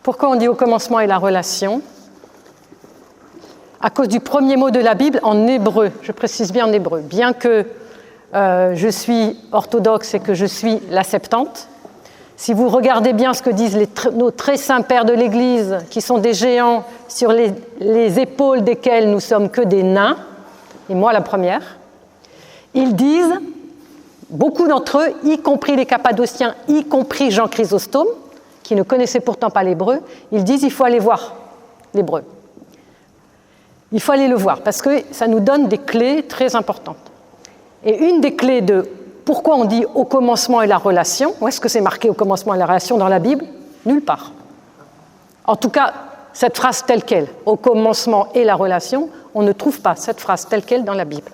Pourquoi on dit au commencement est la relation? À cause du premier mot de la Bible en hébreu, je précise bien en hébreu. Bien que je suis orthodoxe et que je suis la Septante, si vous regardez bien ce que disent nos très saints pères de l'Église, qui sont des géants sur les épaules desquels nous sommes que des nains, et moi la première, ils disent, beaucoup d'entre eux, y compris les Cappadociens, y compris Jean Chrysostome, qui ne connaissait pourtant pas l'hébreu, ils disent il faut aller voir l'hébreu. Il faut aller le voir, parce que ça nous donne des clés très importantes. Et une des clés de pourquoi on dit au commencement est la relation, où est-ce que c'est marqué au commencement est la relation dans la Bible? Nulle part. En tout cas, cette phrase telle qu'elle, au commencement est la relation, on ne trouve pas cette phrase telle qu'elle dans la Bible.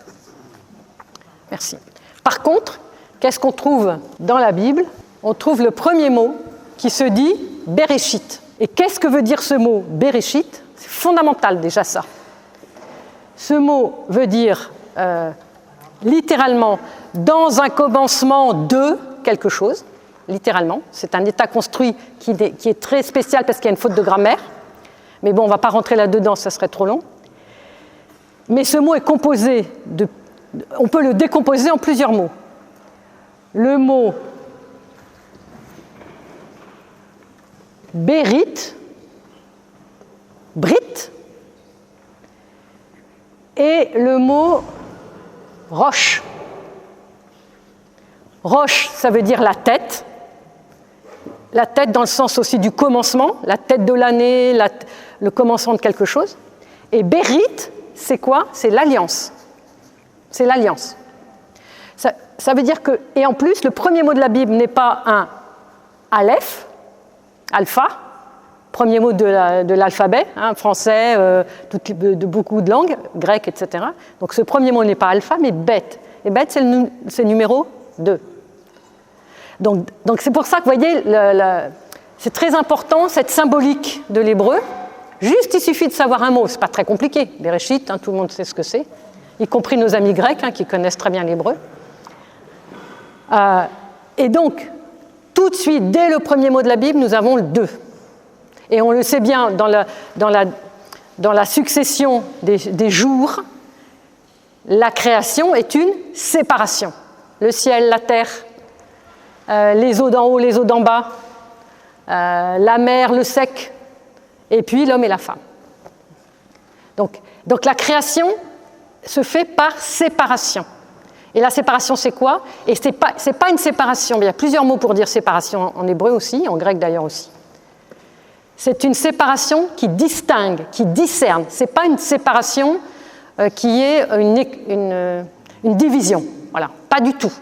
Merci. Par contre, qu'est-ce qu'on trouve dans la Bible? On trouve le premier mot qui se dit Bereshit. Et qu'est-ce que veut dire ce mot Bereshit? C'est fondamental déjà ça. Ce mot veut dire littéralement dans un commencement de quelque chose, littéralement. C'est un état construit qui est très spécial parce qu'il y a une faute de grammaire. Mais bon, on ne va pas rentrer là-dedans, ça serait trop long. Mais ce mot est composé on peut le décomposer en plusieurs mots. Le mot bérit, brit, et le mot roche. Roche, ça veut dire la tête dans le sens aussi du commencement, la tête de l'année, le commencement de quelque chose. Et bérit, c'est quoi? C'est l'alliance. C'est l'alliance. Ça veut dire que, et en plus, le premier mot de la Bible n'est pas un aleph, alpha, premier mot de l'alphabet, français, de beaucoup de langues, grec, etc. Donc ce premier mot n'est pas alpha, mais bête. Et bête, c'est le numéro 2. Donc c'est pour ça que, vous voyez, c'est très important, cette symbolique de l'hébreu. Juste, il suffit de savoir un mot, c'est pas très compliqué. Bereshit, tout le monde sait ce que c'est, y compris nos amis grecs, qui connaissent très bien l'hébreu. Et donc, tout de suite, dès le premier mot de la Bible, nous avons le 2. Et on le sait bien, dans la succession des jours, la création est une séparation. Le ciel, la terre, les eaux d'en haut, les eaux d'en bas, la mer, le sec, et puis l'homme et la femme. Donc la création se fait par séparation. Et la séparation, c'est quoi? Et c'est pas une séparation, il y a plusieurs mots pour dire séparation en hébreu aussi, en grec d'ailleurs aussi. C'est une séparation qui distingue, qui discerne. Ce n'est pas une séparation qui est une division. Voilà, pas du tout.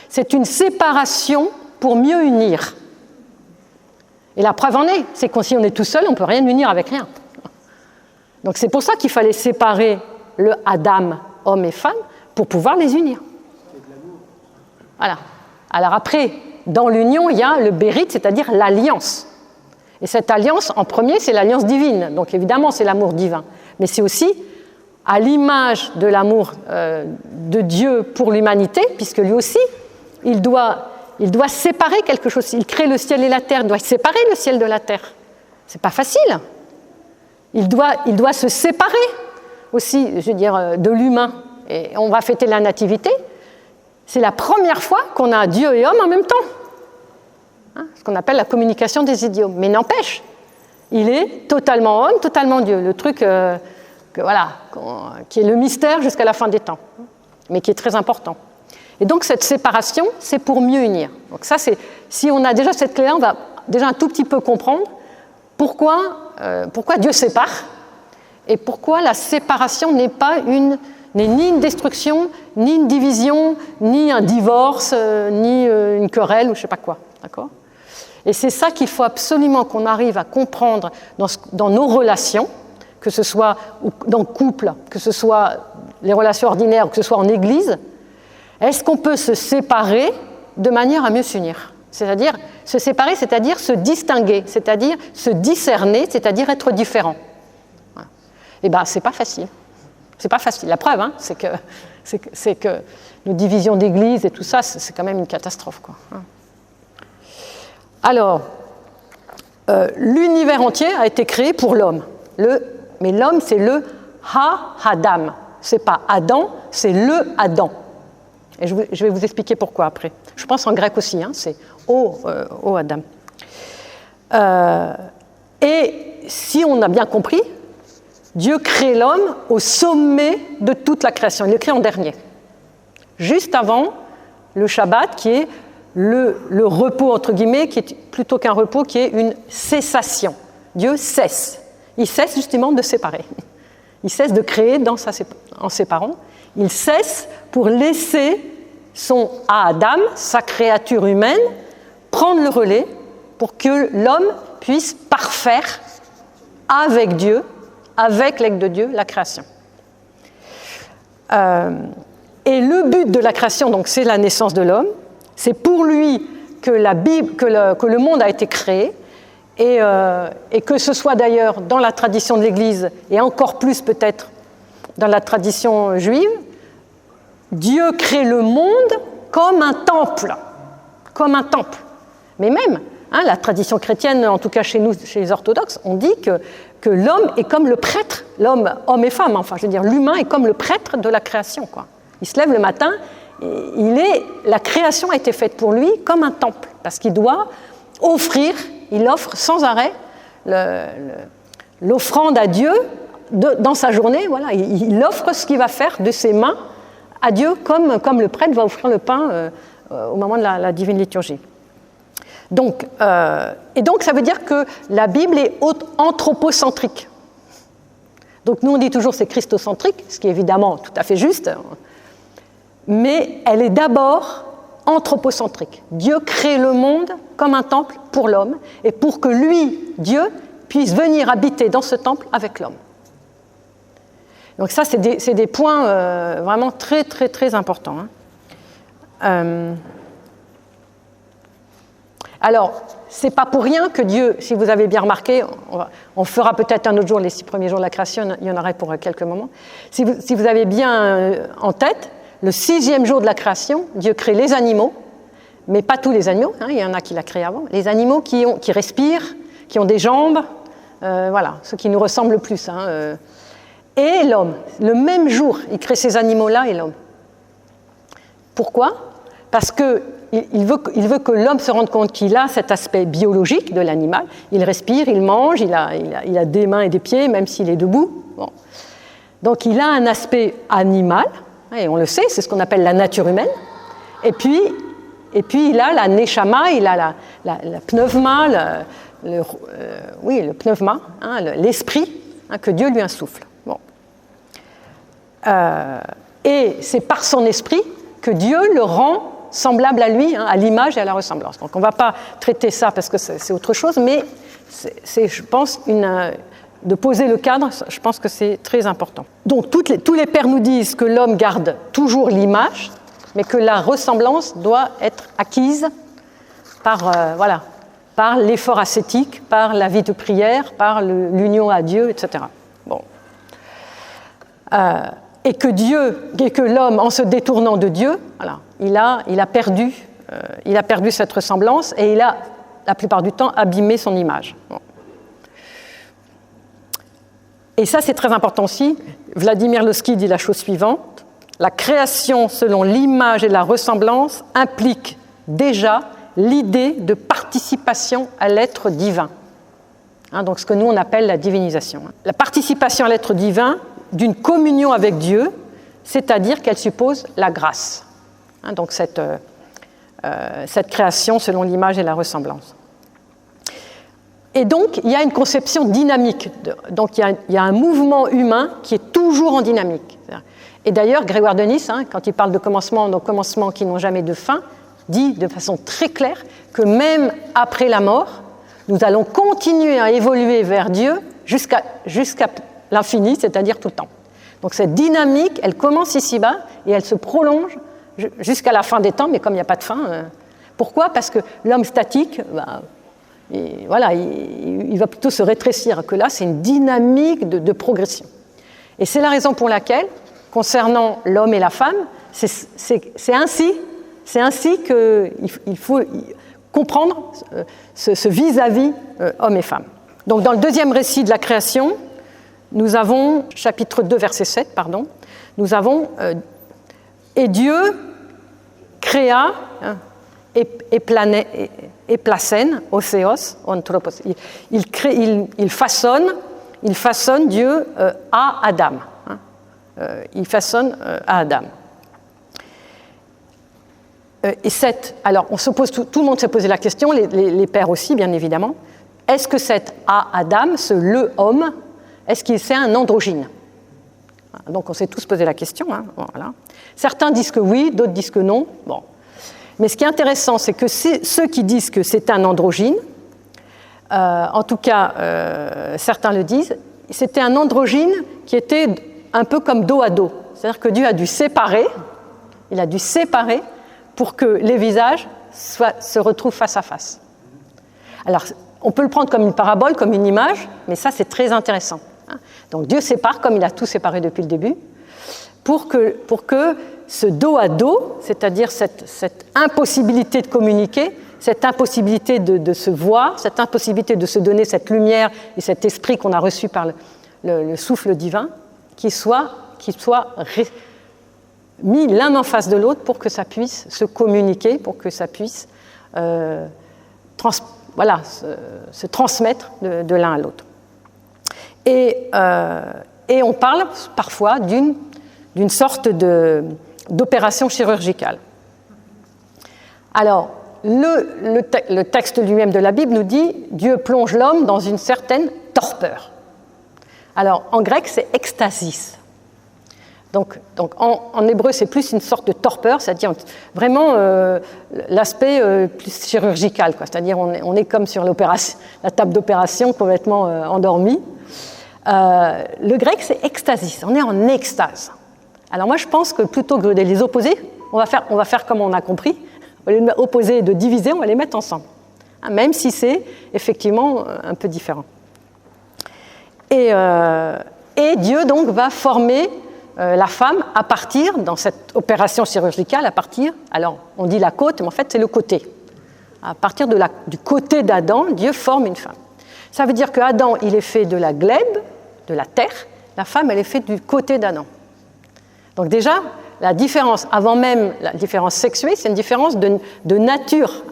C'est une séparation pour mieux unir. Et la preuve en est, c'est que si on est tout seul, on ne peut rien unir avec rien. Donc c'est pour ça qu'il fallait séparer le Adam, homme et femme, pour pouvoir les unir. Voilà. Alors après, dans l'union, il y a le bérit, c'est-à-dire l'alliance. Et cette alliance, en premier, c'est l'alliance divine. Donc évidemment, c'est l'amour divin. Mais c'est aussi à l'image de l'amour de Dieu pour l'humanité, puisque lui aussi, il doit séparer quelque chose. Il crée le ciel et la terre, il doit séparer le ciel de la terre. C'est pas facile. Il doit se séparer aussi, je veux dire, de l'humain. Et on va fêter la nativité. C'est la première fois qu'on a Dieu et homme en même temps. Ce qu'on appelle la communication des idiomes. Mais n'empêche, il est totalement homme, totalement Dieu. Le truc qui est le mystère jusqu'à la fin des temps, mais qui est très important. Et donc cette séparation, c'est pour mieux unir. Donc ça, si on a déjà cette clé-là, on va déjà un tout petit peu comprendre pourquoi Dieu sépare et pourquoi la séparation n'est ni une destruction, ni une division, ni un divorce, ni une querelle ou je ne sais pas quoi. D'accord ? Et c'est ça qu'il faut absolument qu'on arrive à comprendre dans nos relations, que ce soit dans le couple, que ce soit les relations ordinaires, que ce soit en église. Est-ce qu'on peut se séparer de manière à mieux s'unir? C'est-à-dire se séparer, c'est-à-dire se distinguer, c'est-à-dire se discerner, c'est-à-dire être différent. Voilà. Eh bien, c'est pas facile. C'est pas facile. La preuve, c'est que nos divisions d'église et tout ça, c'est quand même une catastrophe, quoi. Alors, l'univers entier a été créé pour l'homme. Mais l'homme, c'est le Ha-Adam. Ce n'est pas Adam, c'est le Adam. Et je vais vous expliquer pourquoi après. Je pense en grec aussi, hein, c'est O Adam. Et si on a bien compris, Dieu crée l'homme au sommet de toute la création. Il le crée en dernier. Juste avant le Shabbat, qui est le repos, entre guillemets, qui est plutôt qu'un repos, qui est une cessation. Dieu cesse. Il cesse justement de séparer. Il cesse de créer en séparant. Il cesse pour laisser son Adam, sa créature humaine, prendre le relais pour que l'homme puisse parfaire avec Dieu, avec l'aide de Dieu, la création. Et le but de la création, donc, c'est la naissance de l'homme. C'est pour lui que le monde a été créé, et que ce soit d'ailleurs dans la tradition de l'Église, et encore plus peut-être dans la tradition juive, Dieu crée le monde comme un temple. Comme un temple. Mais même, hein, la tradition chrétienne, en tout cas chez nous, chez les orthodoxes, on dit que l'homme est comme le prêtre, l'homme, homme et femme, enfin je veux dire, l'humain est comme le prêtre de la création, quoi. Il se lève le matin, la création a été faite pour lui comme un temple, parce qu'il doit offrir, il offre sans arrêt l'offrande à Dieu dans sa journée. Voilà, il offre ce qu'il va faire de ses mains à Dieu, comme le prêtre va offrir le pain au moment de la divine liturgie. Donc, et donc, ça veut dire que la Bible est anthropocentrique. Donc, nous, on dit toujours c'est christocentrique, ce qui est évidemment tout à fait juste, mais elle est d'abord anthropocentrique. Dieu crée le monde comme un temple pour l'homme, et pour que lui, Dieu, puisse venir habiter dans ce temple avec l'homme. Donc ça, c'est des points vraiment très, très, très importants. Hein. Alors, c'est pas pour rien que Dieu, si vous avez bien remarqué, on fera peut-être un autre jour, les 6 premiers jours de la création, il y en aurait pour quelques moments. Si vous avez bien en tête, le 6e jour de la création, Dieu crée les animaux, mais pas tous les animaux, hein, il y en a qui l'a créé avant, les animaux qui respirent, qui ont des jambes, voilà, ceux qui nous ressemblent le plus. Hein, et l'homme, le même jour, il crée ces animaux-là et l'homme. Pourquoi ? Parce qu'il veut que l'homme se rende compte qu'il a cet aspect biologique de l'animal. Il respire, il mange, il a des mains et des pieds, même s'il est debout. Bon. Donc il a un aspect animal, et on le sait, c'est ce qu'on appelle la nature humaine. Et puis il a la neshama, il a la pneuma, le pneuma, hein, l'esprit, hein, que Dieu lui insuffle. Bon. Et c'est par son esprit que Dieu le rend semblable à lui, hein, à l'image et à la ressemblance. Donc on ne va pas traiter ça parce que c'est autre chose, mais c'est je pense, de poser le cadre, je pense que c'est très important. Donc tous les pères nous disent que l'homme garde toujours l'image, mais que la ressemblance doit être acquise par l'effort ascétique, par la vie de prière, par l'union à Dieu, etc. Bon. Et que l'homme, en se détournant de Dieu, voilà, il a perdu cette ressemblance et il a, la plupart du temps, abîmé son image. Bon. Et ça, c'est très important aussi. Vladimir Lossky dit la chose suivante: la création selon l'image et la ressemblance implique déjà l'idée de participation à l'être divin. Hein, donc ce que nous, on appelle la divinisation. La participation à l'être divin d'une communion avec Dieu, c'est-à-dire qu'elle suppose la grâce. Hein, donc cette création selon l'image et la ressemblance. Et donc, il y a une conception dynamique. Donc, il y a un mouvement humain qui est toujours en dynamique. Et d'ailleurs, Grégoire de Nice, hein, quand il parle de commencements, nos commencements qui n'ont jamais de fin, dit de façon très claire que même après la mort, nous allons continuer à évoluer vers Dieu jusqu'à l'infini, c'est-à-dire tout le temps. Donc cette dynamique, elle commence ici-bas et elle se prolonge jusqu'à la fin des temps, mais comme il n'y a pas de fin. Pourquoi ? Parce que l'homme statique, il va plutôt se rétrécir, que là, c'est une dynamique de progression. Et c'est la raison pour laquelle, concernant l'homme et la femme, c'est ainsi qu'il faut, comprendre ce vis-à-vis homme et femme. Donc dans le deuxième récit de la création, nous avons, chapitre 2, verset 7, pardon, nous avons et Dieu créa et placène, océos, anthropos. Il façonne Dieu à Adam. Il façonne à Adam. Alors, tout le monde s'est posé la question, les pères aussi, bien évidemment. Est-ce que cet à Adam, le homme, est-ce qu'il c'est un androgyne? Donc, on s'est tous posé la question. Hein, voilà. Certains disent que oui, d'autres disent que non. Bon. Mais ce qui est intéressant, c'est que ceux qui disent que c'est un androgyne, en tout cas, certains le disent, c'était un androgyne qui était un peu comme dos à dos. C'est-à-dire que Dieu a dû séparer, pour que les visages se retrouvent face à face. Alors, on peut le prendre comme une parabole, comme une image, mais ça, c'est très intéressant. Donc, Dieu sépare, comme il a tout séparé depuis le début, pour que ce dos à dos, c'est-à-dire cette impossibilité de communiquer, cette impossibilité de se voir, cette impossibilité de se donner cette lumière et cet esprit qu'on a reçu par le souffle divin, qui soit mis l'un en face de l'autre pour que ça puisse se communiquer, pour que ça puisse se transmettre de l'un à l'autre. Et on parle parfois d'une sorte d'opération chirurgicale. Alors, le texte lui-même de la Bible nous dit « Dieu plonge l'homme dans une certaine torpeur ». Alors, en grec, c'est extasis. Donc en hébreu, c'est plus une sorte de torpeur, c'est-à-dire vraiment l'aspect plus chirurgical, quoi. C'est-à-dire on est comme sur la table d'opération complètement endormi. Le grec, c'est extasis, on est en extase. Alors moi, je pense que plutôt que de les opposer, on va faire comme on a compris, au lieu de opposer et de diviser, on va les mettre ensemble, même si c'est effectivement un peu différent. Et Dieu donc va former la femme à partir, dans cette opération chirurgicale, alors on dit la côte, mais en fait c'est le côté. À partir du côté d'Adam, Dieu forme une femme. Ça veut dire que Adam, il est fait de la glèbe, de la terre, la femme, elle est faite du côté d'Adam. Donc déjà, la différence, avant même la différence sexuée, c'est une différence de nature.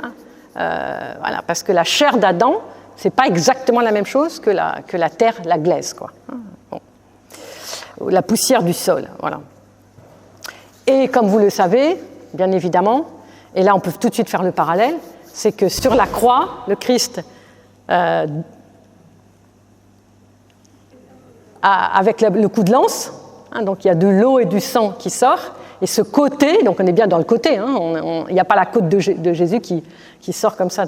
Voilà, parce que la chair d'Adam, c'est pas exactement la même chose que la terre, la glaise, quoi. Bon. La poussière du sol, voilà. Et comme vous le savez, bien évidemment, et là on peut tout de suite faire le parallèle, c'est que sur la croix, le Christ, avec le coup de lance, donc il y a de l'eau et du sang qui sort, et ce côté, donc on est bien dans le côté, il n'y a pas la côte de Jésus qui sort comme ça,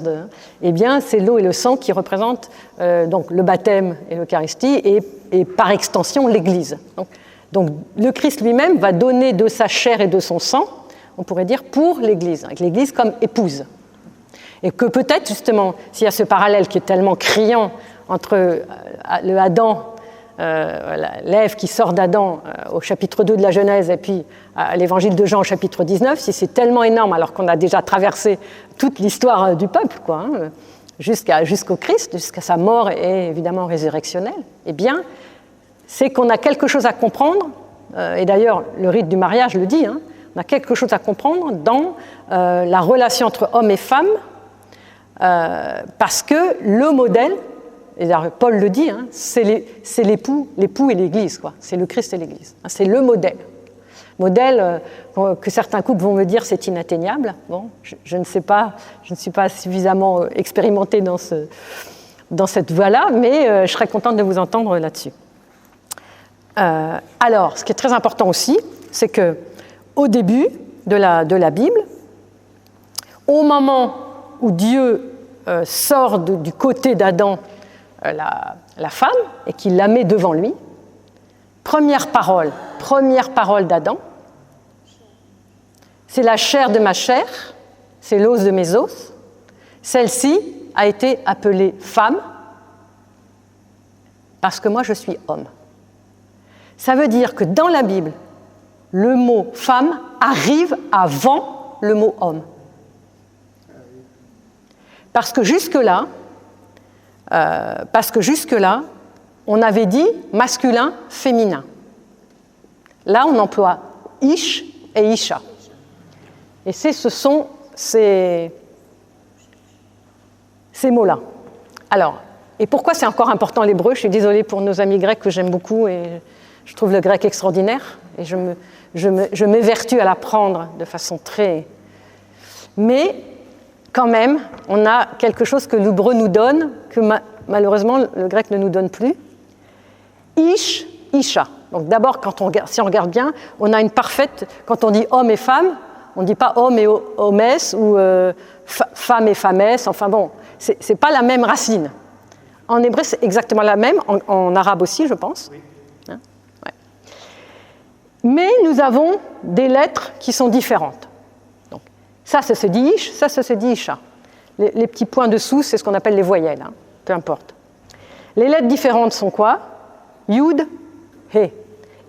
eh bien c'est l'eau et le sang qui représentent donc le baptême et l'Eucharistie, et par extension l'Église. Donc le Christ lui-même va donner de sa chair et de son sang, on pourrait dire, pour l'Église, avec l'Église comme épouse. Et que peut-être justement, s'il y a ce parallèle qui est tellement criant entre le Adam, l'Ève qui sort d'Adam au chapitre 2 de la Genèse et puis l'évangile de Jean au chapitre 19, si c'est tellement énorme alors qu'on a déjà traversé toute l'histoire du peuple, quoi, jusqu'au Christ, jusqu'à sa mort et évidemment résurrectionnelle, eh bien, c'est qu'on a quelque chose à comprendre, et d'ailleurs le rite du mariage le dit, on a quelque chose à comprendre dans la relation entre homme et femme, parce que le modèle, et Paul le dit, c'est l'époux et l'Église, quoi. C'est le Christ et l'Église. C'est le modèle. Modèle que certains couples vont me dire c'est inatteignable. Bon, je ne sais pas, je ne suis pas suffisamment expérimentée dans cette voie-là, mais je serais contente de vous entendre là-dessus. Alors, ce qui est très important aussi, c'est que au début de la Bible, au moment où Dieu sort du côté d'Adam la femme et qu'il la met devant lui, première parole d'Adam, c'est la chair de ma chair, c'est l'os de mes os, celle-ci a été appelée femme parce que moi je suis homme. Ça veut dire que dans la Bible, le mot femme arrive avant le mot homme. Parce que jusque-là, on avait dit masculin, féminin. Là, on emploie ish et isha. Et ce sont ces mots-là. Alors, et pourquoi c'est encore important l'hébreu? Je suis désolée pour nos amis grecs que j'aime beaucoup et je trouve le grec extraordinaire et je m'évertue à l'apprendre de façon très... Mais quand même, on a quelque chose que l'hébreu nous donne, que malheureusement le grec ne nous donne plus. Ish, isha. Donc d'abord, si on regarde bien, on a une parfaite... Quand on dit homme et femme, on ne dit pas homme et hommes ou femme et femmes. Enfin bon, ce n'est pas la même racine. En hébreu, c'est exactement la même, en arabe aussi, je pense. Oui. Hein? Ouais. Mais nous avons des lettres qui sont différentes. Donc, ça se dit ish, ça se dit isha. Les petits points dessous, c'est ce qu'on appelle les voyelles, hein, peu importe. Les lettres différentes sont quoi? Yud, He.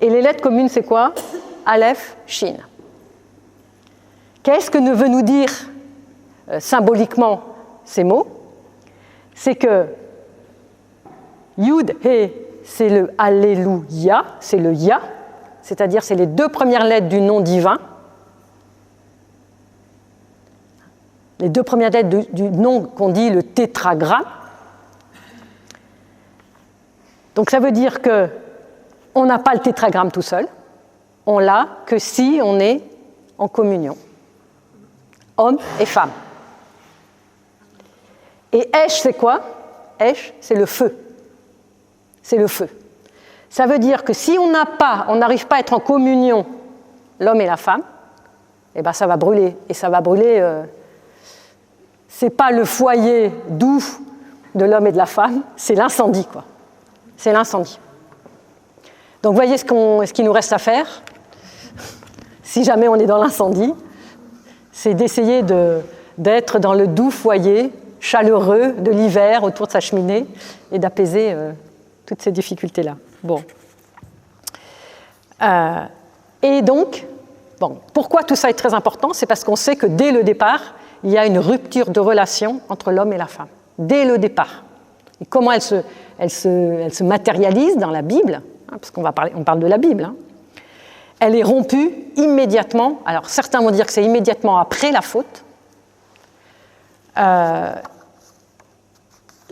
Et les lettres communes, c'est quoi? Aleph, Shin. Qu'est-ce que veut nous dire symboliquement ces mots? C'est que Yud, He, c'est le Alléluia, c'est le Ya, c'est-à-dire c'est les deux premières lettres du nom divin. Les deux premières lettres du nom qu'on dit le tétragramme. Donc ça veut dire qu'on n'a pas le tétragramme tout seul, on l'a que si on est en communion, homme et femme. Et Esh, c'est quoi? Esh, c'est le feu. C'est le feu. Ça veut dire que si on n'arrive pas à être en communion, l'homme et la femme, eh ben ça va brûler. Et ça va brûler, c'est pas le foyer doux de l'homme et de la femme, c'est l'incendie, quoi. C'est l'incendie. Donc voyez ce qu'il nous reste à faire, si jamais on est dans l'incendie, c'est d'essayer d'être dans le doux foyer chaleureux de l'hiver autour de sa cheminée et d'apaiser toutes ces difficultés-là. Bon. Et donc, pourquoi tout ça est très important? C'est parce qu'on sait que dès le départ, il y a une rupture de relation entre l'homme et la femme. Dès le départ. Et comment elle se matérialise dans la Bible, hein, parce on parle de la Bible, hein. Elle est rompue immédiatement. Alors certains vont dire que c'est immédiatement après la faute.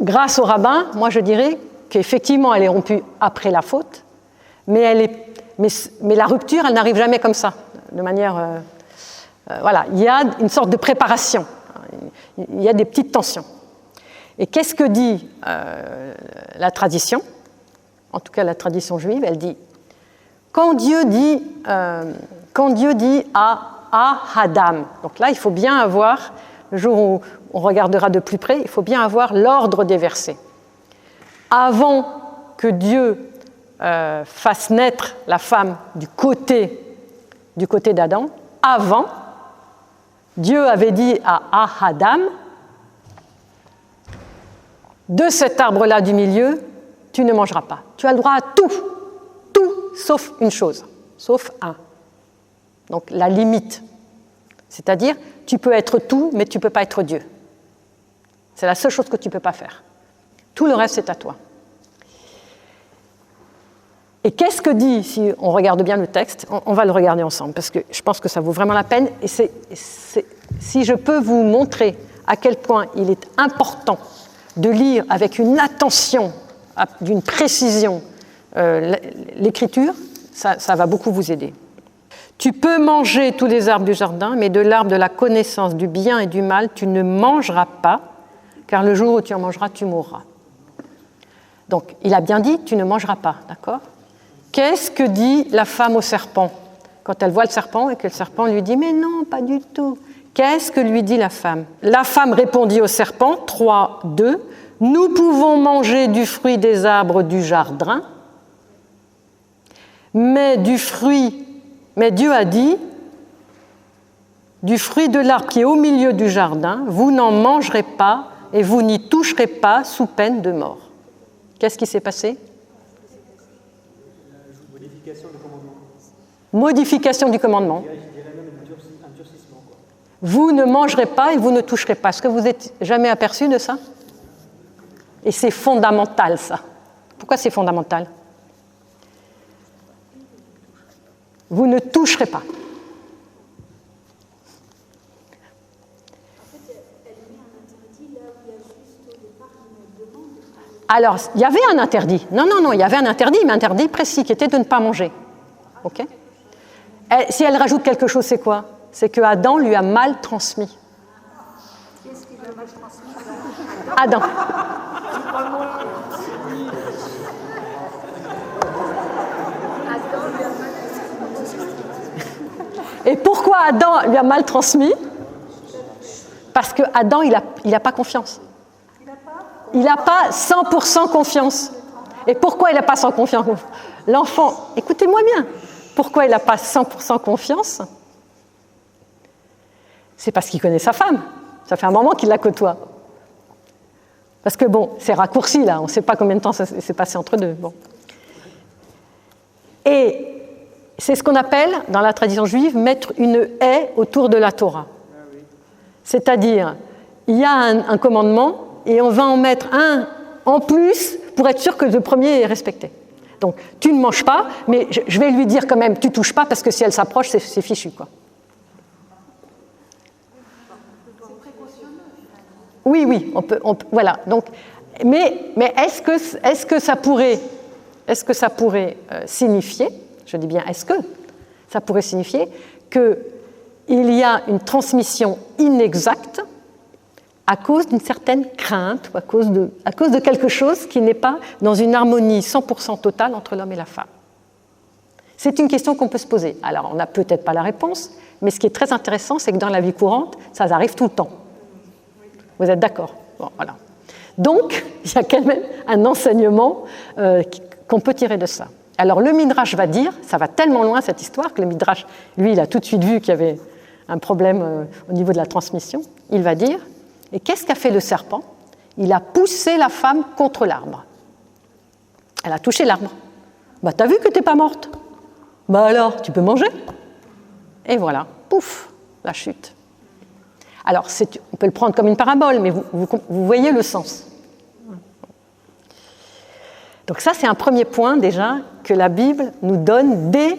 Grâce au rabbin, moi je dirais qu'effectivement elle est rompue après la faute, mais la rupture, elle n'arrive jamais comme ça, de manière... voilà, il y a une sorte de préparation, il y a des petites tensions. Et qu'est-ce que dit la tradition? En tout cas la tradition juive, elle dit, quand Dieu dit à Adam, donc là il faut bien avoir, le jour où on regardera de plus près, il faut bien avoir l'ordre des versets. Avant que Dieu fasse naître la femme du côté d'Adam, avant, Dieu avait dit à Adam, de cet arbre-là du milieu, tu ne mangeras pas. Tu as le droit à tout, sauf une chose, sauf un. Donc la limite, c'est-à-dire, tu peux être tout, mais tu ne peux pas être Dieu. C'est la seule chose que tu ne peux pas faire. Tout le reste, c'est à toi. Et qu'est-ce que dit, si on regarde bien le texte, on va le regarder ensemble, parce que je pense que ça vaut vraiment la peine, et si je peux vous montrer à quel point il est important de lire avec une attention, d'une précision, l'écriture, ça va beaucoup vous aider. Tu peux manger tous les arbres du jardin, mais de l'arbre de la connaissance du bien et du mal, tu ne mangeras pas, car le jour où tu en mangeras, tu mourras. Donc, il a bien dit, tu ne mangeras pas, d'accord ? Qu'est-ce que dit la femme au serpent quand elle voit le serpent et que le serpent lui dit « Mais non, pas du tout ». Qu'est-ce que lui dit la femme ? La femme répondit au serpent, 3:2, « Nous pouvons manger du fruit des arbres du jardin, mais Dieu a dit, du fruit de l'arbre qui est au milieu du jardin, vous n'en mangerez pas et vous n'y toucherez pas sous peine de mort. » Qu'est-ce qui s'est passé ? Modification du commandement. Je dirais même un durcissement. Vous ne mangerez pas et vous ne toucherez pas. Est-ce que vous êtes jamais aperçu de ça? Et c'est fondamental, ça. Pourquoi c'est fondamental? Vous ne toucherez pas. Alors, il y avait un interdit. Non, il y avait un interdit, mais un interdit précis, qui était de ne pas manger. Ok? Et si elle rajoute quelque chose, c'est quoi? C'est que Adam lui a mal transmis. Qu'est-ce qu'il a mal transmis? Adam. Et pourquoi Adam lui a mal transmis? Parce que Adam, il a pas confiance. Il n'a pas 100% confiance. Et pourquoi il n'a pas 100% confiance? L'enfant, écoutez-moi bien, pourquoi il n'a pas 100% confiance? C'est parce qu'il connaît sa femme. Ça fait un moment qu'il la côtoie. Parce que bon, c'est raccourci là, on ne sait pas combien de temps ça s'est passé entre deux. Bon. Et c'est ce qu'on appelle, dans la tradition juive, mettre une haie autour de la Torah. C'est-à-dire, il y a un commandement et on va en mettre un en plus pour être sûr que le premier est respecté. Donc, tu ne manges pas, mais je vais lui dire quand même, tu ne touches pas, parce que si elle s'approche, c'est fichu, quoi. Oui, on peut, voilà. Donc, mais est-ce que ça pourrait signifier, je dis bien est-ce que ça pourrait signifier qu'il y a une transmission inexacte à cause d'une certaine crainte ou à cause de quelque chose qui n'est pas dans une harmonie 100% totale entre l'homme et la femme? C'est une question qu'on peut se poser. Alors, on n'a peut-être pas la réponse, mais ce qui est très intéressant, c'est que dans la vie courante, ça arrive tout le temps. Vous êtes d'accord? Bon, voilà. Donc, il y a quand même un enseignement qu'on peut tirer de ça. Alors, le Midrash va dire, ça va tellement loin cette histoire, que le Midrash, lui, il a tout de suite vu qu'il y avait un problème au niveau de la transmission. Il va dire, et qu'est-ce qu'a fait le serpent? Il a poussé la femme contre l'arbre. Elle a touché l'arbre. Bah, t'as vu que t'es pas morte? Bah alors, tu peux manger? Et voilà, pouf, la chute. Alors, on peut le prendre comme une parabole, mais vous voyez le sens. Donc ça, c'est un premier point déjà que la Bible nous donne dès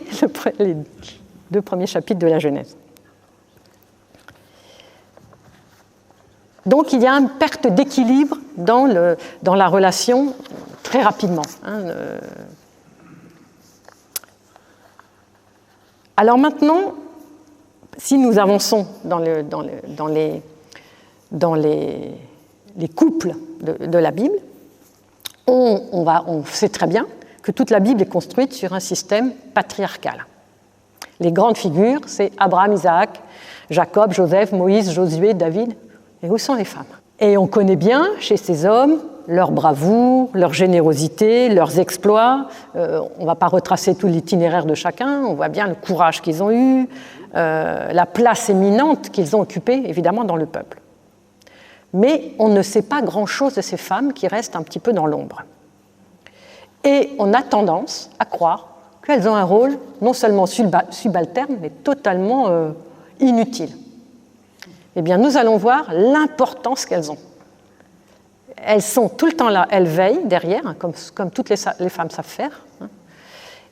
les 2 premiers chapitres de la Genèse. Donc, il y a une perte d'équilibre dans la relation très rapidement. Alors maintenant, si nous avançons dans les couples de la Bible, on sait très bien que toute la Bible est construite sur un système patriarcal. Les grandes figures, c'est Abraham, Isaac, Jacob, Joseph, Moïse, Josué, David. Et où sont les femmes? Et on connaît bien chez ces hommes leur bravoure, leur générosité, leurs exploits. On ne va pas retracer tout l'itinéraire de chacun. On voit bien le courage qu'ils ont eu, la place éminente qu'ils ont occupée, évidemment, dans le peuple. Mais on ne sait pas grand-chose de ces femmes qui restent un petit peu dans l'ombre. Et on a tendance à croire qu'elles ont un rôle non seulement subalterne, mais totalement inutile. Eh bien, nous allons voir l'importance qu'elles ont. Elles sont tout le temps là, elles veillent derrière, hein, comme toutes les femmes savent faire. Hein.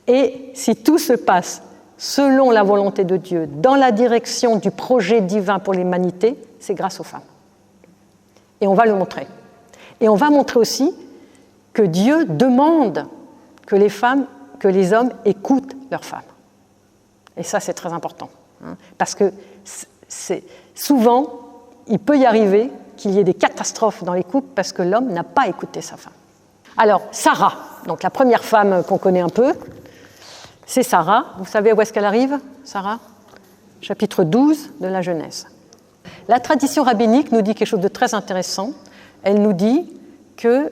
Et si tout se passe selon la volonté de Dieu, dans la direction du projet divin pour l'humanité, c'est grâce aux femmes. Et on va le montrer. Et on va montrer aussi que Dieu demande que les hommes écoutent leurs femmes. Et ça, c'est très important. Hein, parce que souvent, il peut y arriver qu'il y ait des catastrophes dans les couples parce que l'homme n'a pas écouté sa femme. Alors, Sarah, donc la première femme qu'on connaît un peu, c'est Sarah. Vous savez où est-ce qu'elle arrive, Sarah? Chapitre 12 de la Genèse. La tradition rabbinique nous dit quelque chose de très intéressant. Elle nous dit que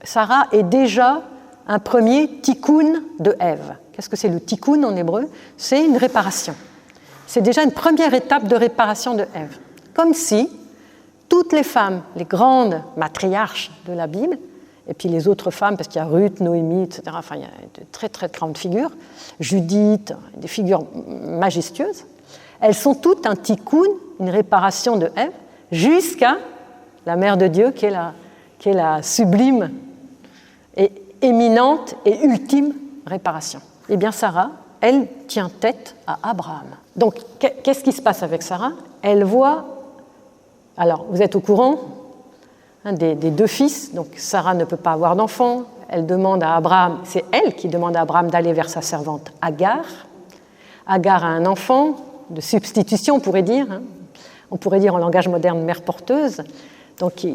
Sarah est déjà un premier tikkun de Ève. Qu'est-ce que c'est le tikkun en hébreu? C'est une réparation. C'est déjà une première étape de réparation de Ève. Comme si toutes les femmes, les grandes matriarches de la Bible, et puis les autres femmes, parce qu'il y a Ruth, Noémie, etc., enfin, il y a de très, très grandes figures, Judith, des figures majestueuses, elles sont toutes un tikkun, une réparation de Ève, jusqu'à la Mère de Dieu qui est la sublime et éminente et ultime réparation. Eh bien Sarah, elle tient tête à Abraham. Donc qu'est-ce qui se passe avec Sarah? Elle voit, alors vous êtes au courant des deux fils, donc Sarah ne peut pas avoir d'enfant, elle demande à Abraham, c'est elle qui demande à Abraham d'aller vers sa servante Agar. Agar a un enfant de substitution, on pourrait dire, on pourrait dire en langage moderne mère porteuse, donc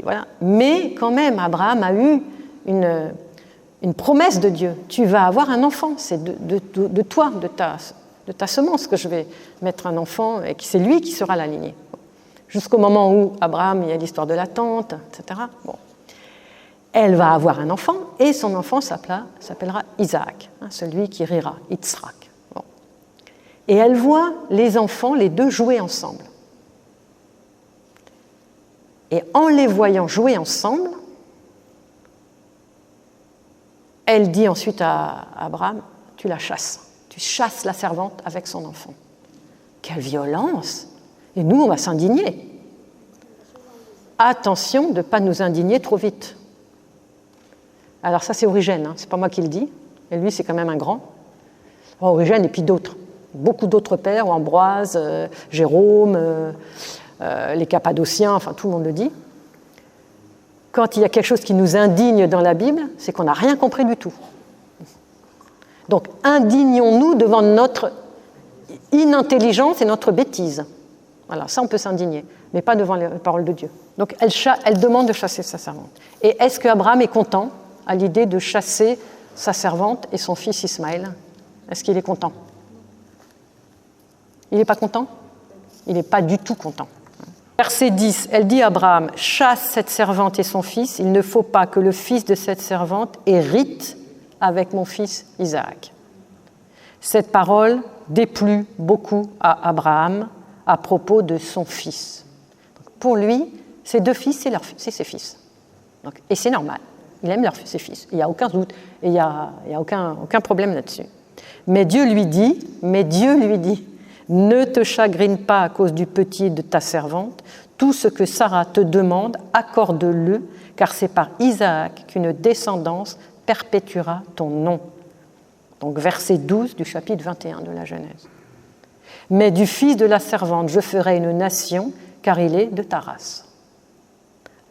voilà. Mais quand même, Abraham a eu une promesse de Dieu. Tu vas avoir un enfant, c'est de toi, de ta semence que je vais mettre un enfant, et c'est lui qui sera la lignée. Jusqu'au moment où Abraham, il y a l'histoire de la tente, etc. Bon. Elle va avoir un enfant, et son enfant s'appellera Isaac, celui qui rira, Yitzhak. Bon. Et elle voit les enfants, les deux, jouer ensemble. Et en les voyant jouer ensemble, elle dit ensuite à Abraham, tu la chasses, tu chasses la servante avec son enfant. Quelle violence! Et nous, on va s'indigner. Attention de ne pas nous indigner trop vite. Alors ça, c'est Origène, c'est pas moi qui le dis, et lui, c'est quand même un grand. Origène et puis d'autres, beaucoup d'autres pères, Ambroise, Jérôme, les Cappadociens, enfin tout le monde le dit. Quand il y a quelque chose qui nous indigne dans la Bible, c'est qu'on n'a rien compris du tout. Donc indignons-nous devant notre inintelligence et notre bêtise. Voilà, ça on peut s'indigner, mais pas devant les paroles de Dieu. Donc elle demande de chasser sa servante. Et est-ce qu'Abraham est content à l'idée de chasser sa servante et son fils Ismaël? Est-ce qu'il est content? Il n'est pas content? Il n'est pas du tout content. Verset 10, elle dit à Abraham, « Chasse cette servante et son fils, il ne faut pas que le fils de cette servante hérite avec mon fils Isaac. » Cette parole déplut beaucoup à Abraham à propos de son fils. Donc pour lui, ses deux fils, c'est ses fils. Donc, et c'est normal, il aime ses fils, il n'y a aucun doute, et il n'y a aucun problème là-dessus. Mais Dieu lui dit, ne te chagrine pas à cause du petit de ta servante, tout ce que Sarah te demande, accorde-le, car c'est par Isaac qu'une descendance perpétuera ton nom. Donc verset 12 du chapitre 21 de la Genèse. Mais du fils de la servante, je ferai une nation, car il est de ta race.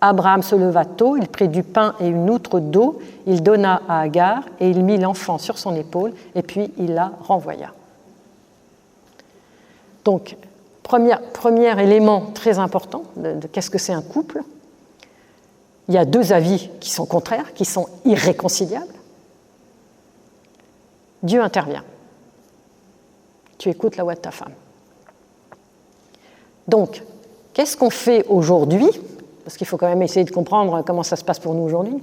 Abraham se leva tôt, il prit du pain et une outre d'eau, il donna à Agar, et il mit l'enfant sur son épaule, et puis il la renvoya. Donc, premier élément très important de qu'est-ce que c'est un couple. Il y a deux avis qui sont contraires, qui sont irréconciliables. Dieu intervient. Tu écoutes la voix de ta femme. Donc, qu'est-ce qu'on fait aujourd'hui, parce qu'il faut quand même essayer de comprendre comment ça se passe pour nous aujourd'hui,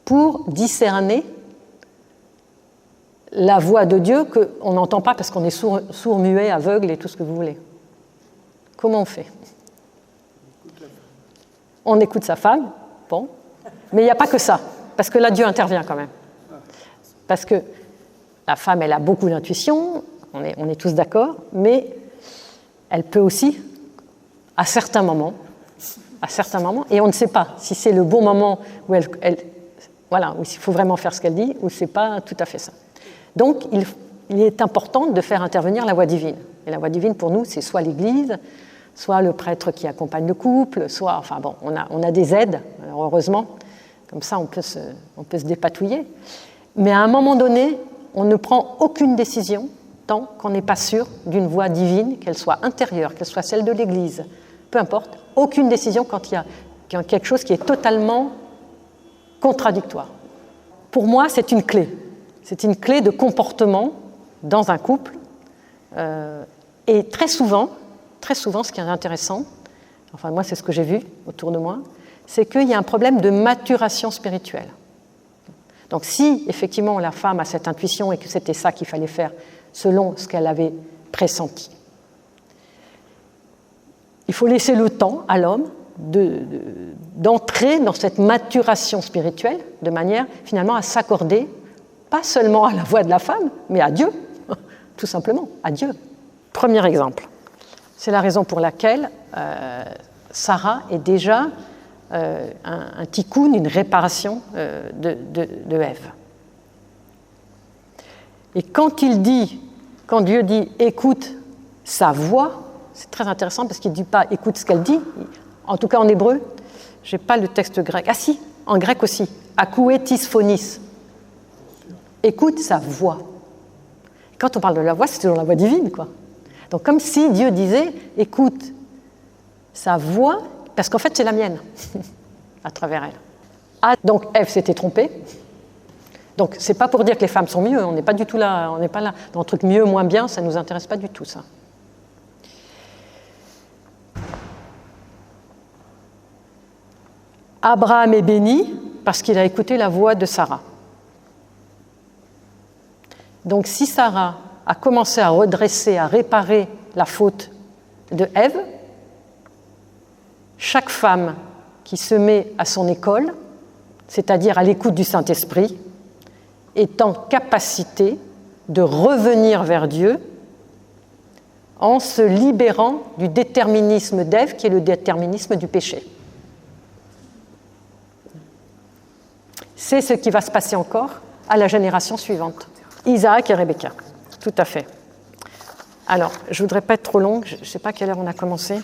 pour discerner la voix de Dieu qu'on n'entend pas parce qu'on est sourd, muet, aveugle et tout ce que vous voulez. Comment on fait? On écoute sa femme, bon, mais il n'y a pas que ça, parce que là Dieu intervient quand même. Parce que la femme, elle a beaucoup d'intuition, on est tous d'accord, mais elle peut aussi, à certains moments, et on ne sait pas si c'est le bon moment où où il faut vraiment faire ce qu'elle dit, ou c'est pas tout à fait ça. Donc, il est important de faire intervenir la voix divine. Et la voix divine, pour nous, c'est soit l'Église, soit le prêtre qui accompagne le couple, soit... Enfin bon, on a des aides, alors heureusement, comme ça on peut se dépatouiller. Mais à un moment donné, on ne prend aucune décision tant qu'on n'est pas sûr d'une voix divine, qu'elle soit intérieure, qu'elle soit celle de l'Église, peu importe, aucune décision quand il y a quelque chose qui est totalement contradictoire. Pour moi, c'est une clé. C'est une clé de comportement dans un couple. Et très souvent, ce qui est intéressant, enfin moi c'est ce que j'ai vu autour de moi, c'est qu'il y a un problème de maturation spirituelle. Donc si effectivement la femme a cette intuition et que c'était ça qu'il fallait faire selon ce qu'elle avait pressenti, il faut laisser le temps à l'homme d'entrer dans cette maturation spirituelle de manière finalement à s'accorder pas seulement à la voix de la femme, mais à Dieu, tout simplement, à Dieu. Premier exemple. C'est la raison pour laquelle Sarah est déjà un tikkun, une réparation de Ève. Et quand Dieu dit « écoute sa voix », c'est très intéressant parce qu'il ne dit pas « écoute ce qu'elle dit », en tout cas en hébreu, je n'ai pas le texte grec. Ah si, en grec aussi, « akouetis phonis », écoute sa voix. Quand on parle de la voix, c'est toujours la voix divine, quoi. Donc comme si Dieu disait « écoute sa voix », parce qu'en fait c'est la mienne, à travers elle. Ah, donc Ève s'était trompée. Donc c'est pas pour dire que les femmes sont mieux, on n'est pas du tout là, on n'est pas là dans le truc mieux, moins bien, ça ne nous intéresse pas du tout, ça. Abraham est béni parce qu'il a écouté la voix de Sarah. Donc si Sarah a commencé à redresser, à réparer la faute de Ève, chaque femme qui se met à son école, c'est-à-dire à l'écoute du Saint-Esprit, est en capacité de revenir vers Dieu en se libérant du déterminisme d'Ève, qui est le déterminisme du péché. C'est ce qui va se passer encore à la génération suivante. Isaac et Rebecca, tout à fait. Alors, je ne voudrais pas être trop longue, je ne sais pas à quelle heure on a commencé.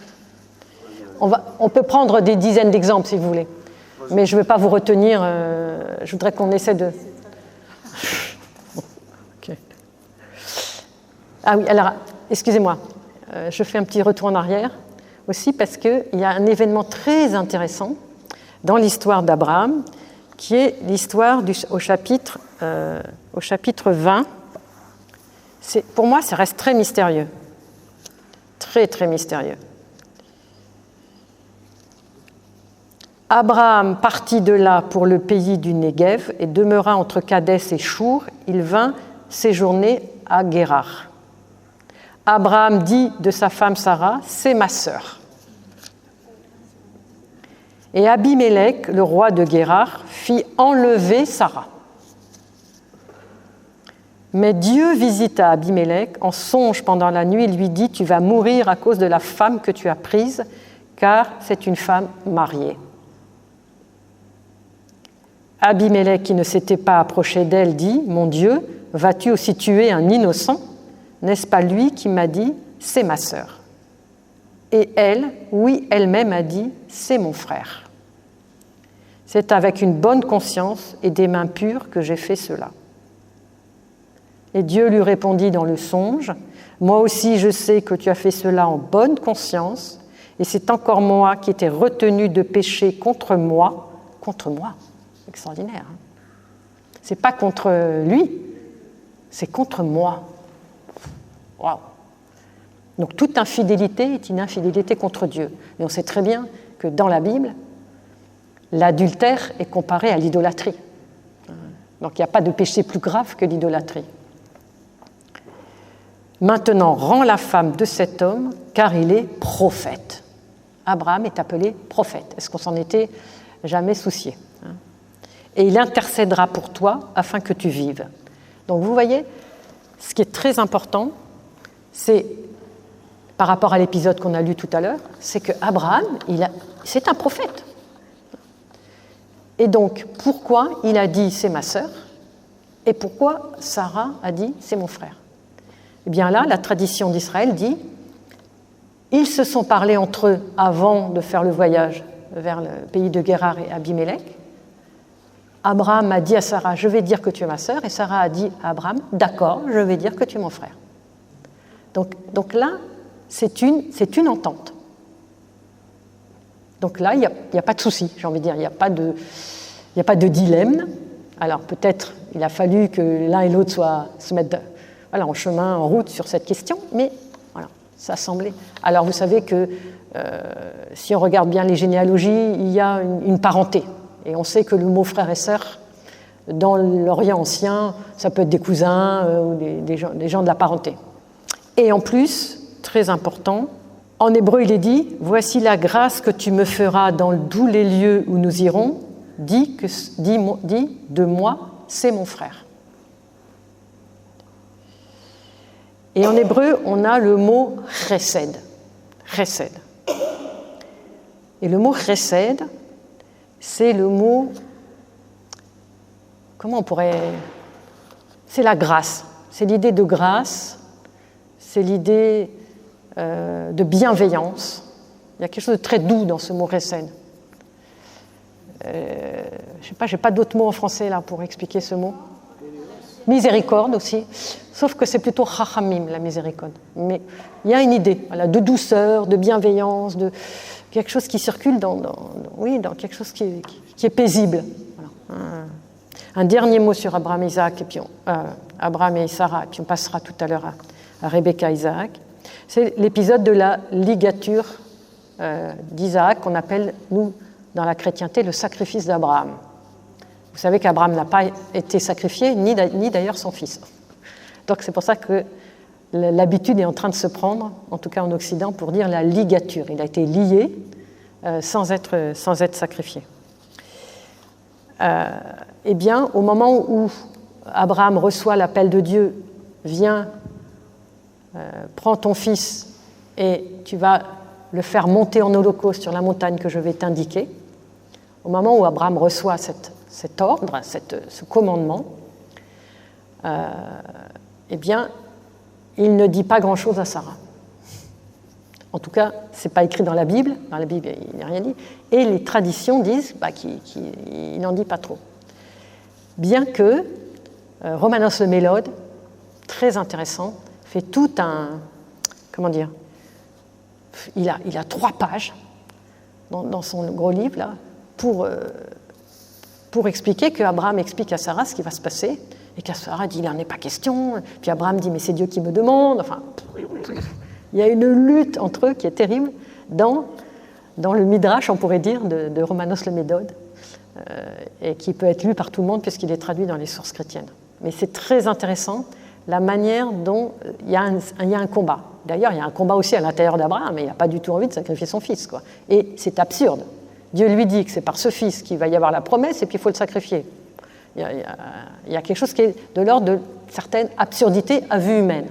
On peut prendre des dizaines d'exemples si vous voulez, mais je ne veux pas vous retenir, je voudrais qu'on essaie de... Okay. Ah oui, alors, excusez-moi, je fais un petit retour en arrière aussi parce qu'il y a un événement très intéressant dans l'histoire d'Abraham qui est l'histoire au chapitre 20. Pour moi, ça reste très mystérieux. Très, très mystérieux. Abraham partit de là pour le pays du Néguev et demeura entre Kadès et Chour. Il vint séjourner à Guérar. Abraham dit de sa femme Sarah, « C'est ma sœur ». Et Abimélec, le roi de Guérar, fit enlever Sarah. Mais Dieu visita Abimélec en songe pendant la nuit et lui dit « Tu vas mourir à cause de la femme que tu as prise, car c'est une femme mariée. » Abimélec, qui ne s'était pas approché d'elle, dit « Mon Dieu, vas-tu aussi tuer un innocent ? N'est-ce pas lui qui m'a dit « C'est ma sœur » ? Et elle, oui, elle-même a dit « C'est mon frère ». C'est avec une bonne conscience et des mains pures que j'ai fait cela. Et Dieu lui répondit dans le songe « Moi aussi je sais que tu as fait cela en bonne conscience, et c'est encore moi qui t'ai retenu de pécher contre moi. » Contre moi, extraordinaire. Hein, c'est pas contre lui, c'est contre moi. Waouh. Donc toute infidélité est une infidélité contre Dieu. Mais on sait très bien que dans la Bible, l'adultère est comparé à l'idolâtrie. Donc il n'y a pas de péché plus grave que l'idolâtrie. Maintenant, rends la femme de cet homme, car il est prophète. Abraham est appelé prophète. Est-ce qu'on s'en était jamais soucié ? Et il intercédera pour toi afin que tu vives. Donc vous voyez, ce qui est très important, c'est, par rapport à l'épisode qu'on a lu tout à l'heure, c'est qu'Abraham, c'est un prophète. Et donc, pourquoi il a dit « c'est ma sœur » et pourquoi Sarah a dit « c'est mon frère » ? Eh bien là, la tradition d'Israël dit « ils se sont parlé entre eux avant de faire le voyage vers le pays de Guérar et Abimélec. Abraham a dit à Sarah « je vais dire que tu es ma sœur » et Sarah a dit à Abraham « d'accord, je vais dire que tu es mon frère ». Donc là, c'est une entente. Donc là, il n'y a pas de souci, j'ai envie de dire, il n'y a pas de dilemme. Alors peut-être il a fallu que l'un et l'autre se mettent en chemin, en route sur cette question, mais voilà, ça semblait. Alors vous savez que si on regarde bien les généalogies, il y a une parenté. Et on sait que le mot frère et sœur, dans l'Orient ancien, ça peut être des cousins ou des gens de la parenté. Et en plus, très important, en hébreu il est dit « Voici la grâce que tu me feras dans tous les lieux où nous irons, dis de moi, c'est mon frère. » Et en hébreu, on a le mot chesed. Chesed. Et le mot chesed, c'est le mot... Comment on pourrait... C'est la grâce. C'est l'idée de grâce. C'est l'idée de bienveillance. Il y a quelque chose de très doux dans ce mot chesed. Je ne sais pas, je n'ai pas d'autres mots en français là pour expliquer ce mot. Miséricorde aussi, sauf que c'est plutôt chachamim, la miséricorde. Mais il y a une idée de douceur, de bienveillance, de quelque chose qui circule dans quelque chose qui est paisible. Voilà. Un dernier mot sur Abraham et Isaac, et puis Abraham et Sarah, et puis on passera tout à l'heure à Rebecca et Isaac. C'est l'épisode de la ligature d'Isaac qu'on appelle, nous, dans la chrétienté, le sacrifice d'Abraham. Vous savez qu'Abraham n'a pas été sacrifié, ni d'ailleurs son fils. Donc c'est pour ça que l'habitude est en train de se prendre, en tout cas en Occident, pour dire la ligature. Il a été lié sans être sacrifié. Eh bien, au moment où Abraham reçoit l'appel de Dieu, viens, prends ton fils et tu vas le faire monter en holocauste sur la montagne que je vais t'indiquer, au moment où Abraham reçoit cet ordre, ce commandement, eh bien, il ne dit pas grand-chose à Sarah. En tout cas, ce n'est pas écrit dans la Bible. Dans la Bible, il n'y a rien dit. Et les traditions disent qu'il n'en dit pas trop. Bien que Romanos le Mélode, très intéressant, fait tout un... Comment dire ? Il a 3 pages dans son gros livre, là, pour expliquer qu'Abraham explique à Sarah ce qui va se passer, et qu'à Sarah dit « il n'en est pas question », puis Abraham dit « mais c'est Dieu qui me demande », enfin, il y a une lutte entre eux qui est terrible dans le Midrash, on pourrait dire, de Romanos le Méthode, et qui peut être lu par tout le monde puisqu'il est traduit dans les sources chrétiennes. Mais c'est très intéressant, la manière dont il y a un combat. D'ailleurs, il y a un combat aussi à l'intérieur d'Abraham, et il n'a pas du tout envie de sacrifier son fils, quoi. Et c'est absurde. Dieu lui dit que c'est par ce fils qu'il va y avoir la promesse et puis il faut le sacrifier. Il y a quelque chose qui est de l'ordre de certaines absurdités à vue humaine.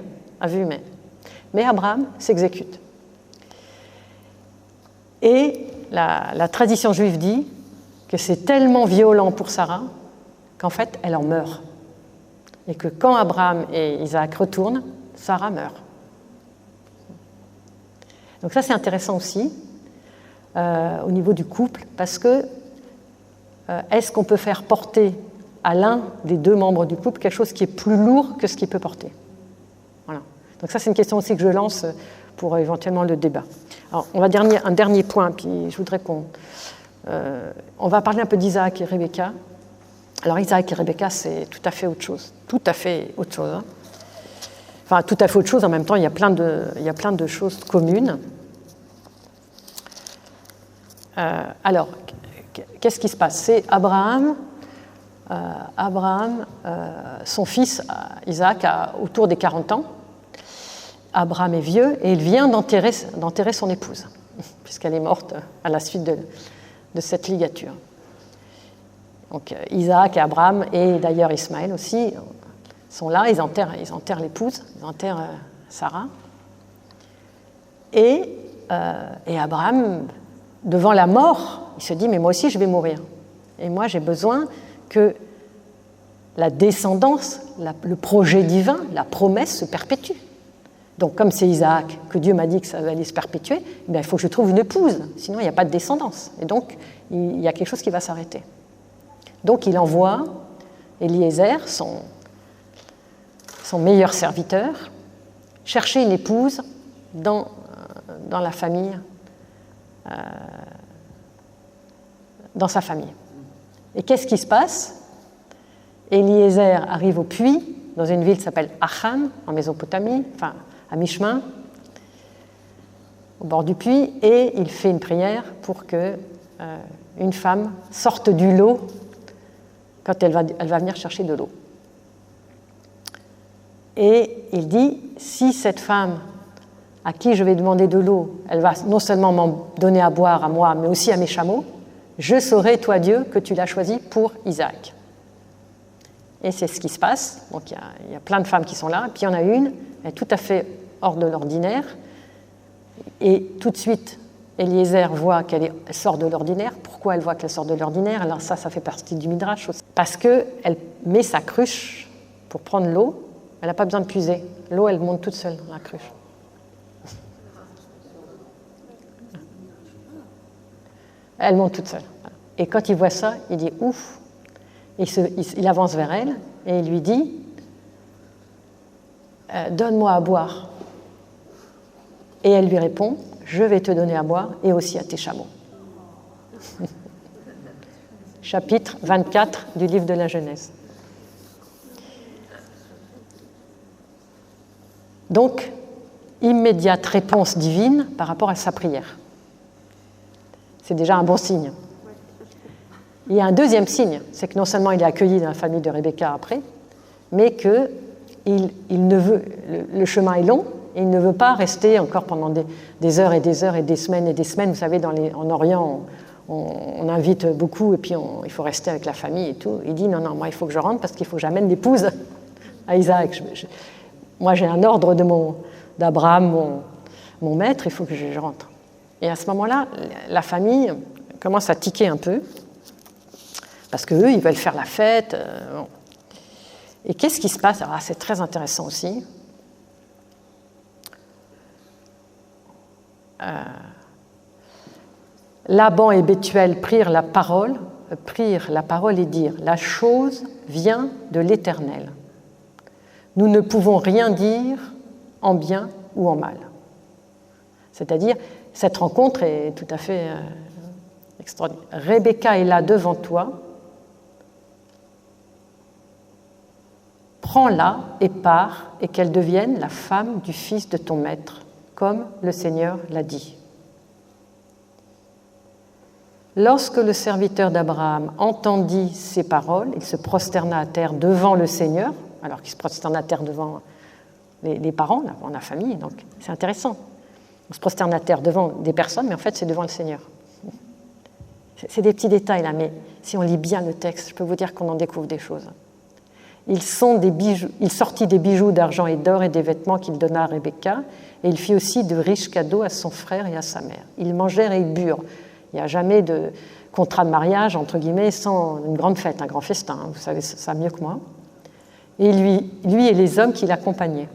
Mais Abraham s'exécute. Et la tradition juive dit que c'est tellement violent pour Sarah qu'en fait, elle en meurt. Et que quand Abraham et Isaac retournent, Sarah meurt. Donc ça, c'est intéressant aussi. Au niveau du couple, parce que est-ce qu'on peut faire porter à l'un des 2 membres du couple quelque chose qui est plus lourd que ce qu'il peut porter ? Voilà. Donc ça, c'est une question aussi que je lance pour éventuellement le débat. Alors, on va un dernier point, puis je voudrais on va parler un peu d'Isaac et Rebecca. Alors Isaac et Rebecca, c'est tout à fait autre chose. Tout à fait autre chose. Hein. Enfin, tout à fait autre chose, en même temps, il y a plein de choses communes. Alors, qu'est-ce qui se passe ? C'est Abraham, son fils Isaac a autour des 40 ans. Abraham est vieux et il vient d'enterrer son épouse, puisqu'elle est morte à la suite de cette ligature. Donc Isaac et Abraham, et d'ailleurs Ismaël aussi, sont là, ils enterrent l'épouse, ils enterrent Sarah. Et Abraham... devant la mort, il se dit « mais moi aussi je vais mourir. Et moi j'ai besoin que la descendance, le projet divin, la promesse se perpétue. Donc comme c'est Isaac, que Dieu m'a dit que ça allait se perpétuer, eh bien, il faut que je trouve une épouse, sinon il n'y a pas de descendance. Et donc il y a quelque chose qui va s'arrêter. Donc il envoie Eliezer, son meilleur serviteur, chercher une épouse dans la famille, dans sa famille. Et qu'est-ce qui se passe ? Eliezer arrive au puits, dans une ville qui s'appelle Achan, en Mésopotamie, enfin à mi-chemin, au bord du puits, et il fait une prière pour que une femme sorte du lot quand elle va venir chercher de l'eau. Et il dit, si cette femme à qui je vais demander de l'eau, elle va non seulement m'en donner à boire à moi, mais aussi à mes chameaux, je saurai, toi Dieu, que tu l'as choisi pour Isaac. Et c'est ce qui se passe. Donc il y a plein de femmes qui sont là, et puis il y en a une, elle est tout à fait hors de l'ordinaire, et tout de suite, Eliezer voit qu'elle sort de l'ordinaire. Pourquoi elle voit qu'elle sort de l'ordinaire? Alors ça fait partie du Midrash aussi. Parce qu'elle met sa cruche pour prendre l'eau, elle n'a pas besoin de puiser. L'eau, elle monte toute seule dans la cruche. Elle monte toute seule. Et quand il voit ça, il dit « ouf ». Il avance vers elle et il lui dit « donne-moi à boire ». Et elle lui répond « je vais te donner à boire et aussi à tes chameaux ». Chapitre 24 du livre de la Genèse. Donc, immédiate réponse divine par rapport à sa prière. C'est déjà un bon signe. Il y a un deuxième signe, c'est que non seulement il est accueilli dans la famille de Rebecca après, mais que le chemin est long et il ne veut pas rester encore pendant des heures et des heures et des semaines et des semaines. Vous savez, en Orient, on invite beaucoup et puis il faut rester avec la famille et tout. Il dit non, moi il faut que je rentre parce qu'il faut que j'amène l'épouse à Isaac. Moi j'ai un ordre d'Abraham, mon maître, il faut que je rentre. Et à ce moment-là, la famille commence à tiquer un peu, parce qu'eux, ils veulent faire la fête. Bon. Et qu'est-ce qui se passe? Alors, c'est très intéressant aussi. Laban et Bethuel prirent la parole et dirent « La chose vient de l'Éternel. Nous ne pouvons rien dire en bien ou en mal. » C'est-à-dire, cette rencontre est tout à fait extraordinaire. « Rebecca est là devant toi. Prends-la et pars, et qu'elle devienne la femme du fils de ton maître, comme le Seigneur l'a dit. » Lorsque le serviteur d'Abraham entendit ces paroles, il se prosterna à terre devant le Seigneur, alors qu'il se prosterne à terre devant les parents, devant la famille, donc c'est intéressant. On se prosterne à terre devant des personnes, mais en fait c'est devant le Seigneur. C'est des petits détails là, mais si on lit bien le texte, je peux vous dire qu'on en découvre des choses. Il sortit des bijoux d'argent et d'or et des vêtements qu'il donna à Rebecca, et il fit aussi de riches cadeaux à son frère et à sa mère. Ils mangèrent et ils burent. Il n'y a jamais de contrat de mariage, entre guillemets, sans une grande fête, un grand festin. Vous savez ça mieux que moi. Et lui et les hommes qui l'accompagnaient.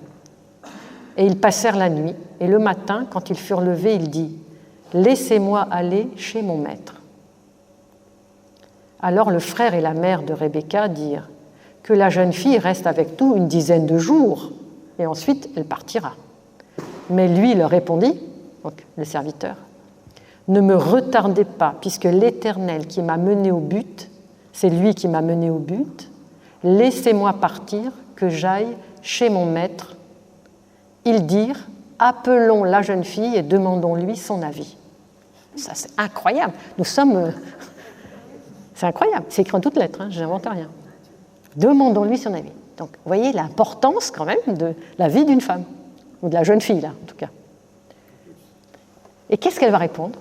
Et ils passèrent la nuit. Et le matin, quand ils furent levés, il dit « Laissez-moi aller chez mon maître. » Alors le frère et la mère de Rebecca dirent « Que la jeune fille reste avec nous une dizaine de jours, et ensuite elle partira. » Mais lui leur répondit, donc le serviteur, « Ne me retardez pas, puisque l'Éternel qui m'a mené au but, c'est lui qui m'a mené au but. Laissez-moi partir, que j'aille chez mon maître. » Ils dirent « Appelons la jeune fille et demandons-lui son avis. » Ça, c'est incroyable. C'est incroyable. C'est écrit en toutes lettres, je n'invente rien. Demandons-lui son avis. Donc, vous voyez l'importance quand même de la vie d'une femme, ou de la jeune fille, là, en tout cas. Et qu'est-ce qu'elle va répondre?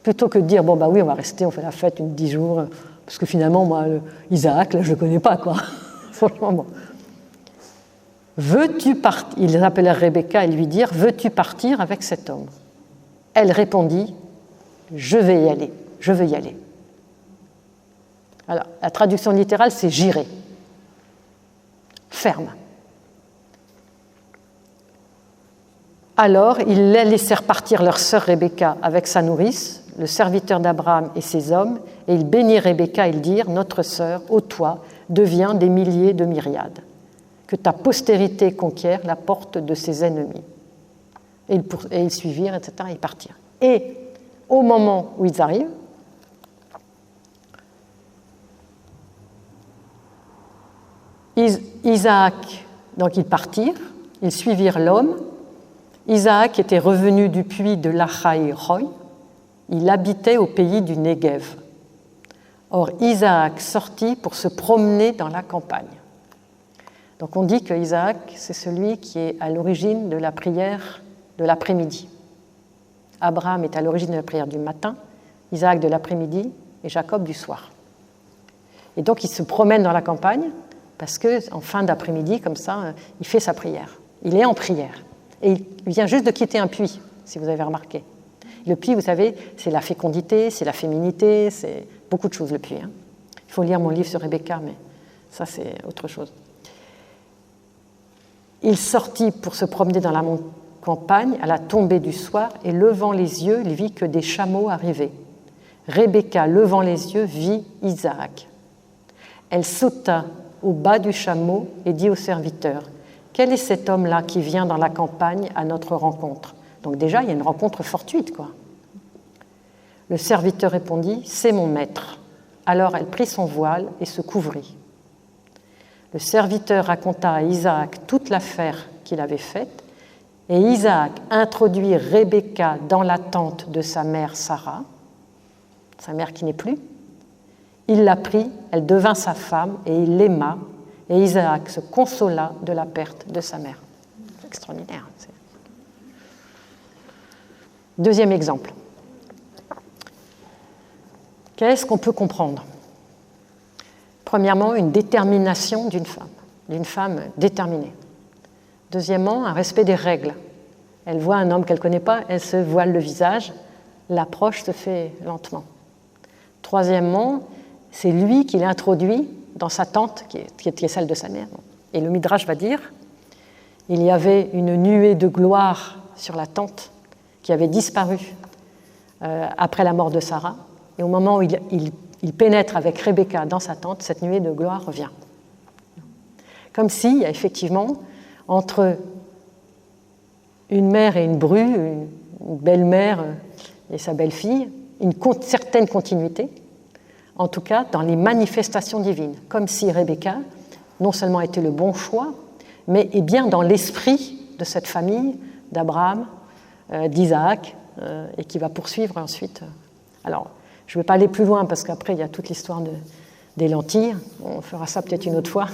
Plutôt que de dire, bon, bah oui, on va rester, on fait la fête 10 jours, parce que finalement, moi, Isaac, là, je ne le connais pas, quoi. Franchement, bon. Veux-tu partir? Ils appelèrent Rebecca et lui dirent, veux-tu partir avec cet homme? Elle répondit, je vais y aller, je veux y aller. Alors, la traduction littérale, c'est j'irai. Ferme. Alors, ils laissèrent partir leur sœur Rebecca avec sa nourrice, le serviteur d'Abraham et ses hommes, et ils bénirent Rebecca et ils dirent, notre sœur, ô toi, deviens des milliers de myriades, que ta postérité conquiert la porte de ses ennemis. Et ils suivirent, etc., ils partirent. Et au moment où ils arrivent, Isaac, donc ils partirent, ils suivirent l'homme. Isaac était revenu du puits de Lachaï-Roy. Il habitait au pays du Négev. Or, Isaac sortit pour se promener dans la campagne. Donc on dit que Isaac, c'est celui qui est à l'origine de la prière de l'après-midi. Abraham est à l'origine de la prière du matin, Isaac de l'après-midi et Jacob du soir. Et donc il se promène dans la campagne parce qu'en fin d'après-midi, comme ça, il fait sa prière. Il est en prière. Et il vient juste de quitter un puits, si vous avez remarqué. Le puits, vous savez, c'est la fécondité, c'est la féminité, c'est beaucoup de choses, le puits. Il faut lire mon livre sur Rebecca, mais ça, c'est autre chose. Il sortit pour se promener dans la campagne à la tombée du soir et levant les yeux, il vit que des chameaux arrivaient. Rebecca, levant les yeux, vit Isaac. Elle sauta au bas du chameau et dit au serviteur : « Quel est cet homme-là qui vient dans la campagne à notre rencontre ?» Donc déjà, il y a une rencontre fortuite, quoi. Le serviteur répondit : « C'est mon maître. » Alors elle prit son voile et se couvrit. Le serviteur raconta à Isaac toute l'affaire qu'il avait faite, et Isaac introduit Rebecca dans la tente de sa mère Sarah, sa mère qui n'est plus. Il la prit, elle devint sa femme, et il l'aima, et Isaac se consola de la perte de sa mère. C'est extraordinaire. Deuxième exemple. Qu'est-ce qu'on peut comprendre ? Premièrement, une détermination d'une femme déterminée. Deuxièmement, un respect des règles. Elle voit un homme qu'elle ne connaît pas, elle se voile le visage, l'approche se fait lentement. Troisièmement, c'est lui qui l'introduit dans sa tente, qui est celle de sa mère. Et le Midrash va dire, il y avait une nuée de gloire sur la tente qui avait disparu après la mort de Sarah. Et au moment où il pénètre avec Rebecca dans sa tente, cette nuée de gloire revient. Comme s'il y a effectivement, entre une mère et une bru, une belle-mère et sa belle-fille, une certaine continuité, en tout cas dans les manifestations divines, comme si Rebecca non seulement était le bon choix, mais est bien dans l'esprit de cette famille d'Abraham, d'Isaac, et qui va poursuivre ensuite. Alors, je ne vais pas aller plus loin parce qu'après, il y a toute l'histoire des lentilles. On fera ça peut-être une autre fois.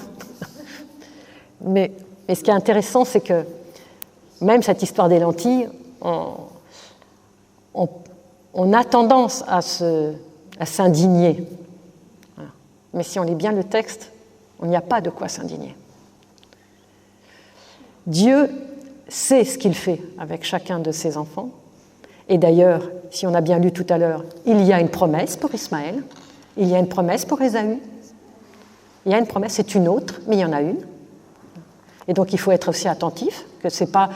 Mais ce qui est intéressant, c'est que même cette histoire des lentilles, on a tendance à s'indigner. Voilà. Mais si on lit bien le texte, on n'y a pas de quoi s'indigner. Dieu sait ce qu'il fait avec chacun de ses enfants. Et d'ailleurs, si on a bien lu tout à l'heure, il y a une promesse pour Ismaël, il y a une promesse pour Ésaü, il y a une promesse, c'est une autre, mais il y en a une. Et donc il faut être aussi attentif, que ce n'est pas,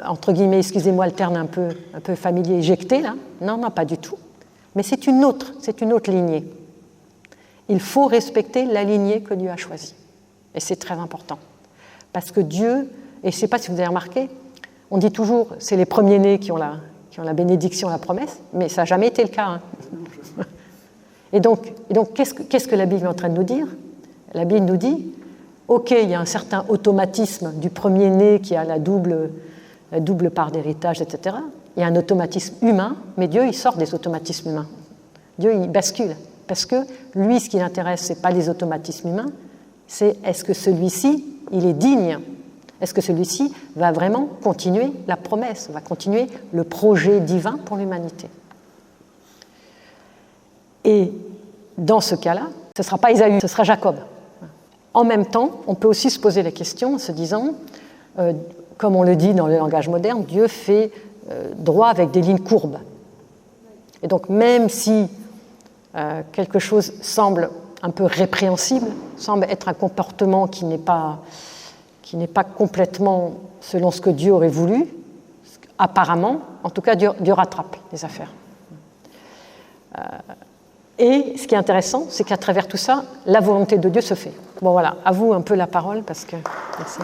entre guillemets, excusez-moi le terme un peu familier, éjecté, là. Non, pas du tout. Mais c'est une autre lignée. Il faut respecter la lignée que Dieu a choisie. Et c'est très important. Parce que Dieu, et je ne sais pas si vous avez remarqué, on dit toujours, c'est les premiers-nés qui ont la bénédiction, la promesse, mais ça n'a jamais été le cas. Hein. Et donc qu'est-ce que la Bible est en train de nous dire ? La Bible nous dit, ok, il y a un certain automatisme du premier-né qui a la double part d'héritage, etc. Il y a un automatisme humain, mais Dieu, il sort des automatismes humains. Dieu, il bascule. Parce que lui, ce qui l'intéresse, ce n'est pas les automatismes humains, c'est est-ce que celui-ci, il est digne ? Est-ce que celui-ci va vraiment continuer la promesse, va continuer le projet divin pour l'humanité ? Et dans ce cas-là, ce ne sera pas Ésaü, ce sera Jacob. En même temps, on peut aussi se poser la question en se disant, comme on le dit dans le langage moderne, Dieu fait droit avec des lignes courbes. Et donc même si quelque chose semble un peu répréhensible, semble être un comportement qui n'est pas complètement selon ce que Dieu aurait voulu, apparemment, en tout cas Dieu rattrape les affaires. Et ce qui est intéressant, c'est qu'à travers tout ça, la volonté de Dieu se fait. Bon voilà, à vous un peu la parole parce que... Merci.